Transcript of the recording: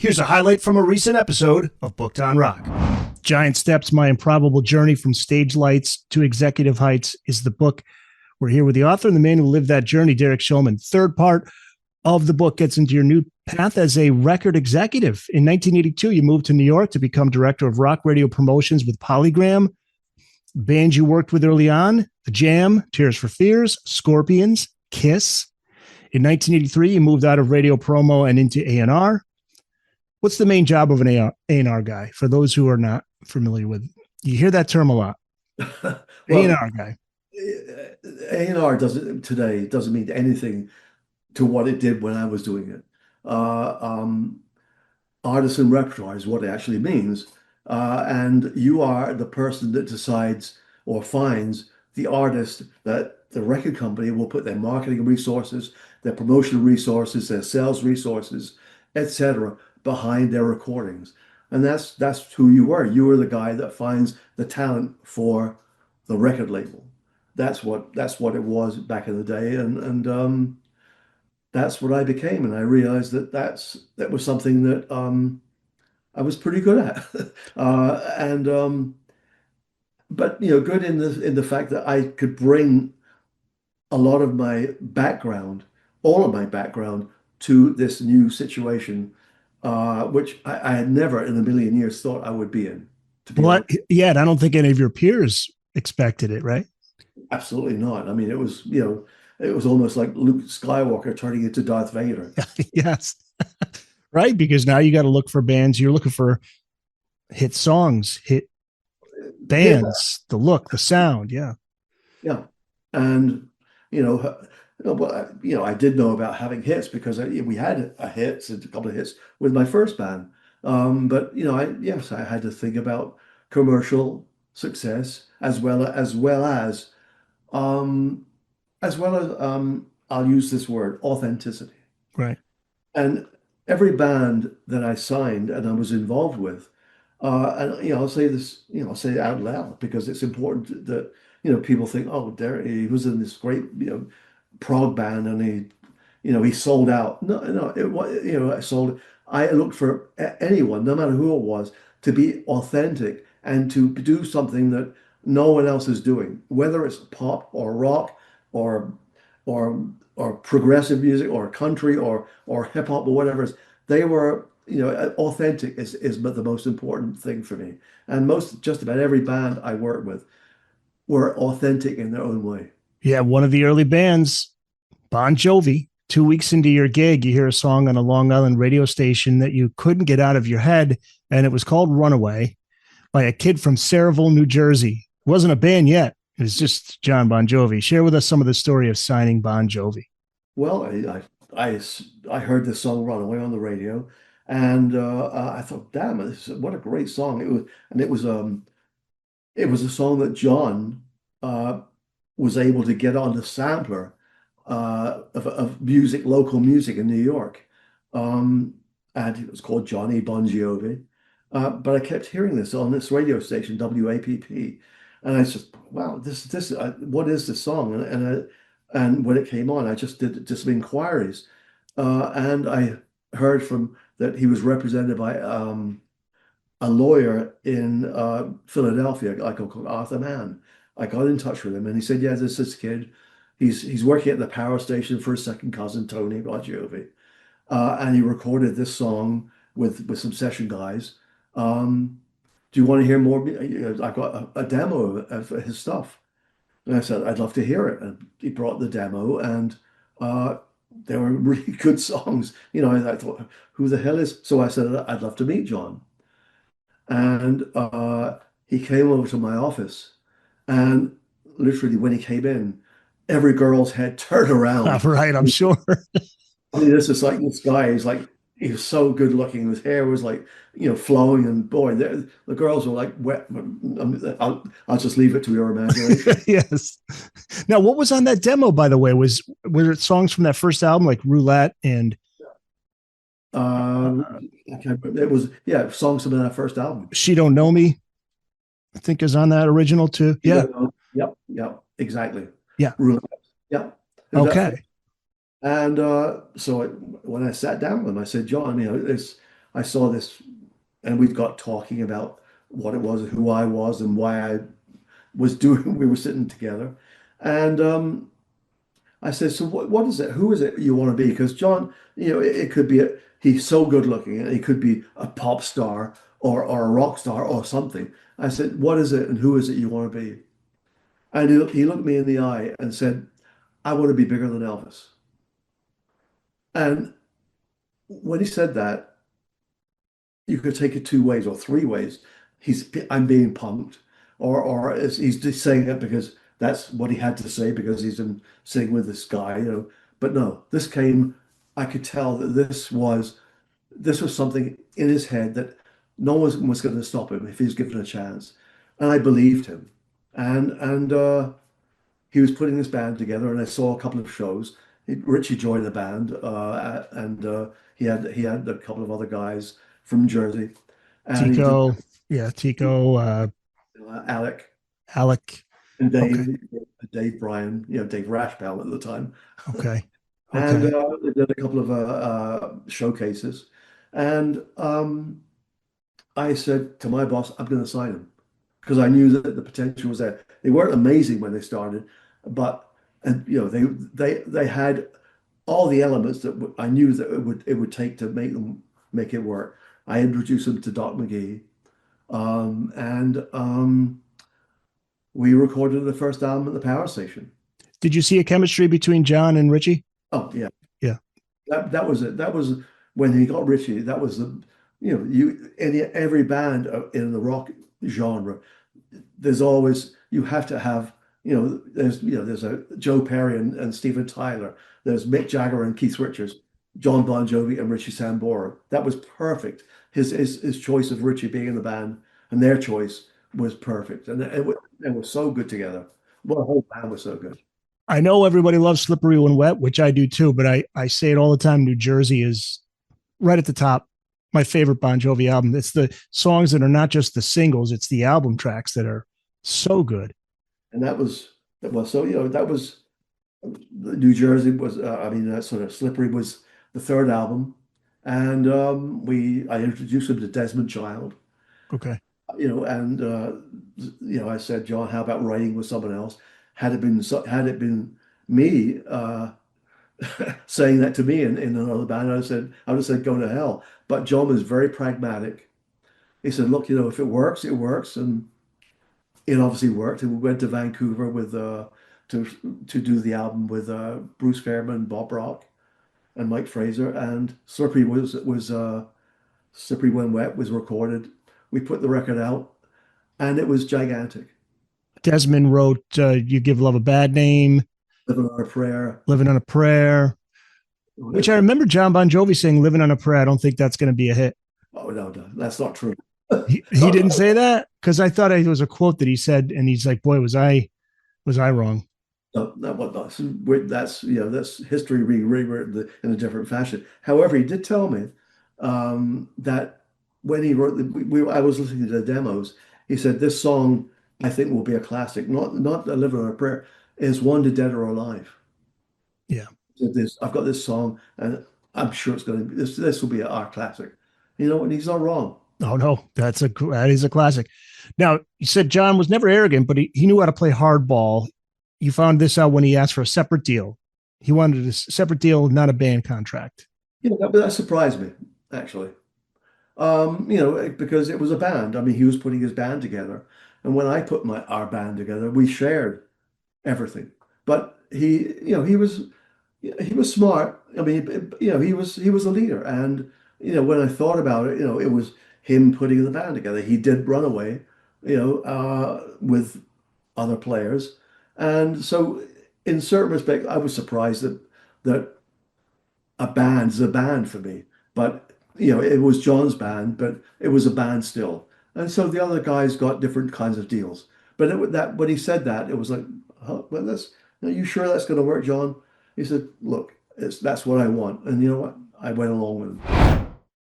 Here's a highlight from a recent episode of Booked on Rock. Giant Steps, My Improbable Journey from Stage Lights to Executive Heights is the book. We're here with the author and the man who lived that journey, Derek Shulman. Third part of the book gets into your new path as a record executive. In 1982, you moved to New York to become director of rock radio promotions with Polygram. Bands you worked with early on, The Jam, Tears for Fears, Scorpions, Kiss. In 1983, you moved out of radio promo and into A&R. What's the main job of an A&R guy? For those who are not familiar with, you hear that term a lot. Well, A&R guy. A&R doesn't mean anything to what it did when I was doing it. Artist and repertoire is what it actually means. And you are the person that decides or finds the artist that the record company will put their marketing resources, their promotional resources, their sales resources, etc., behind their recordings. And that's who you were. You were the guy that finds the talent for the record label. That's what it was back in the day, and that's what I became. And I realized that was something that I was pretty good at, but good in the fact that I could bring a lot of my background, all of my background, to this new situation, which I had never in a million years thought I would be in. Yeah, and I don't think any of your peers expected it, right? Absolutely not. I mean, it was almost like Luke Skywalker turning into Darth Vader. Yes. Right, because now you got to look for bands. You're looking for hit songs, hit bands, the look, the sound. Yeah. And I did know about having hits because we had a couple of hits with my first band. But I had to think about commercial success as well as I'll use this word, authenticity. Right. And every band that I signed and I was involved with, and I'll say this, I'll say it out loud because it's important that people think, oh, Derek, he was in this great prog band and he sold out. No, I looked for anyone, no matter who it was, to be authentic and to do something that no one else is doing, whether it's pop or rock or progressive music or country or hip hop or whatever. They were, authentic is the most important thing for me. And just about every band I worked with were authentic in their own way. Yeah, one of the early bands, Bon Jovi. 2 weeks into your gig, you hear a song on a Long Island radio station that you couldn't get out of your head, and it was called Runaway by a kid from Saraville, New Jersey. It wasn't a band yet. It was just Jon Bon Jovi. Share with us some of the story of signing Bon Jovi. Well, I heard this song Runaway on the radio, and I thought, damn, what a great song. It was a song that John was able to get on the sampler of music, local music in New York. And it was called Johnny Bon Jovi. But I kept hearing this on this radio station, WAPP. And I just, wow, what is this song? And when it came on, I just did some inquiries. And I heard that he was represented by a lawyer in Philadelphia, a guy called Arthur Mann. I got in touch with him and he said, yeah, there's this kid. He's working at the power station for his second cousin, Tony Bon Jovi. And he recorded this song with some session guys. Do you want to hear more? I got a demo of his stuff. And I said, I'd love to hear it. And he brought the demo and they were really good songs. I thought, who the hell is? So I said, I'd love to meet John. And he came over to my office. And literally when he came in, every girl's head turned around. Right, I'm sure. I mean, this guy is like, he was so good looking. His hair was like, flowing, and boy, the girls were like wet. I'll just leave it to your imagination. Yes. Now, what was on that demo, by the way? Were it songs from that first album, like Roulette and? It was songs from that first album. She Don't Know Me, I think, is on that original too. Yeah. Yep. Exactly. Yeah. Roulette. Yep. Okay. And so when I sat down with him, I said, John, I saw this, and we got talking about what it was, who I was, and why I was doing. We were sitting together, and I said, "So what is it? Who is it you want to be?" Because John, it could be he's so good looking, and he could be a pop star or a rock star or something. I said, "What is it, and who is it you want to be?" And he looked me in the eye and said, "I want to be bigger than Elvis." And when he said that, you could take it two ways or three ways. I'm being punked, he's just saying it because that's what he had to say because he's been sitting with this guy. But no, this came. I could tell that this was something in his head that no one was going to stop him if he was given a chance, and I believed him, and he was putting this band together, and I saw a couple of shows. Richie joined the band, and he had a couple of other guys from Jersey, and he did Tico, yeah, Tico, Alec Alec. and Okay, Dave Bryan, Dave Rashbell at the time, okay, and okay. they did a couple of showcases, and I said to my boss, "I'm going to sign him," because I knew that the potential was there. They weren't amazing when they started, but they had all the elements that I knew that it would take to make it work. I introduced them to Doc McGee, and we recorded the first album at the Power Station. Did you see a chemistry between John and Richie? Oh yeah, Yeah. that was it. That was when he got Richie. That was every band in the rock genre. There's always you have to have there's a Joe Perry and Steven Tyler. There's Mick Jagger and Keith Richards, Jon Bon Jovi and Richie Sambora. That was perfect. His choice of Richie being in the band and their choice was perfect, and it was so good together. Well, the whole band was so good. I know everybody loves Slippery When Wet, which I do too, but I say it all the time. New Jersey is right at the top. My favorite Bon Jovi album. It's the songs that are not just the singles, it's the album tracks that are so good. And that was so that was New Jersey was I mean that sort of Slippery was the third album, and I introduced him to Desmond Child. Okay. And I said, John, how about writing with someone else? Had it been me saying that to me in another band, I would have said go to hell. But John was very pragmatic. He said, look, if it works, it works, and it obviously worked. And we went to Vancouver with to do the album with Bruce Fairman, Bob Rock, and Mike Fraser, and Slippery When Wet was recorded. We put the record out, and it was gigantic. Desmond wrote You Give Love a Bad Name, Living on a Prayer. Living on a Prayer, which I remember John Bon Jovi saying Living on a Prayer. I don't think that's going to be a hit. Oh, no, that's not true. He didn't say that? Because I thought it was a quote that he said, and he's like, boy, was I wrong. No, that's history rewritten in a different fashion. However, he did tell me that when he wrote I was listening to the demos. He said this song I think will be a classic. Not a Living on a Prayer. Is One to Dead or Alive. Yeah. I've got this song, and I'm sure it's going to be this will be our classic. And he's not wrong. Oh no, that is a classic. Now, you said John was never arrogant, but he knew how to play hardball. You found this out when he asked for a separate deal. He wanted a separate deal, not a band contract. That surprised me, actually. Because it was a band. I mean, he was putting his band together, and when I put our band together, we shared everything. But he was smart. I mean, he was a leader, and when I thought about it, it was him putting the band together. He did run away, with other players, and so in certain respects, I was surprised that a band is a band for me. But it was John's band, but it was a band still, and so the other guys got different kinds of deals. But when he said that, it was like, oh, well, are you sure that's going to work, John? He said, look, that's what I want. And you know what? I went along with him.